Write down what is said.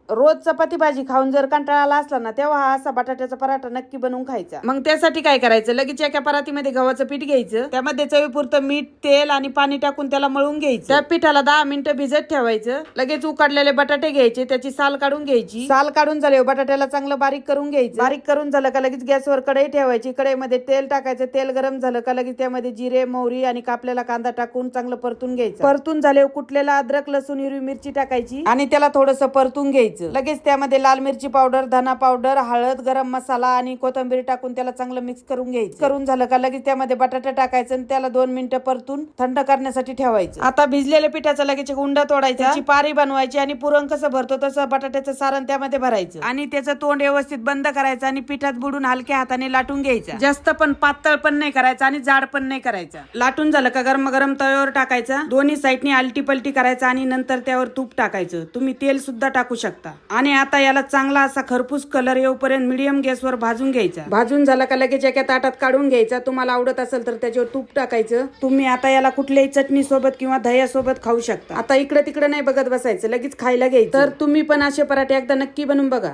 रोज चपाती भाजी खाऊन जर कंटाळा आला असला ना, तेव्हा हा असा बटाट्याचा पराठा नक्की बनवून खायचा. मग त्यासाठी काय करायचं, लगेच एका परातीमध्ये गव्हाचं पीठ घ्यायचं, त्यामध्ये चवीपुरतं मीठ, तेल आणि पाणी टाकून त्याला मळून घ्यायचं. त्या पिठाला 10 मिनिटं भिजत ठेवायचं. लगेच उकडलेले बटाटे घ्यायचे, त्याची साल काढून घ्यायची. साल काढून झाल्यावर बटाट्याला चांगलं बारीक करून घ्यायचं. बारीक करून झालं का लगेच गॅसवर कढई ठेवायची. कढईमध्ये तेल टाकायचं. तेल गरम झालं का लगेच त्यामध्ये जिरे, मोहरी आणि कापलेला कांदा टाकून चांगलं परतून घ्यायचं. परतून झाल्यावर कुटलेला अद्रक, लसूण, हिरवी मिरची टाकायची आणि त्याला थोडंसं परतून घ्यायचं. लगेच त्यामध्ये लाल मिरची पावडर, धना पावडर, हळद, गरम मसाला आणि कोथिंबीर टाकून त्याला चांगलं मिक्स करून घ्यायचं. करून झालं का लगेच त्यामध्ये बटाटा टाकायचं आणि त्याला 2 मिनिटं परतून थंड करण्यासाठी ठेवायचं. आता भिजलेल्या पिठाचा लगेच उंडा तोडायचा, त्याची पारी बनवायची आणि पुरण कसं भरतो तसं बटाट्याचं सारण त्यामध्ये भरायचं आणि त्याचं तोंड व्यवस्थित बंद करायचं आणि पिठात बुडून हलक्या हाताने लाटून घ्यायचं. जास्त पण पातळ पण नाही करायचं आणि जाड पण नाही करायचा. लाटून झालं का गरम गरम तव्यावर टाकायचा. दोन्ही साईडनी आलटी पलटी करायचं आणि नंतर त्यावर तूप टाकायचं. तुम्ही तेल सुद्धा टाकू शकता. आणि आता याला चांगला असा खरपूस कलर येऊपर्यंत मीडियम गॅसवर भाजून घ्यायचा. भाजून झाला का लगेच एका ताटात काढून घ्यायचा. तुम्हाला आवडत असेल तर त्याच्यावर तूप टाकायचं. तुम्ही आता याला कुठल्याही चटणी सोबत किंवा दह्यासोबत खाऊ शकता. आता इकडे तिकडे नाही बघत बसायचं, लगेच खायला घ्यायचं. तर तुम्ही पण असे पराठे एकदा नक्की बनवून बघा.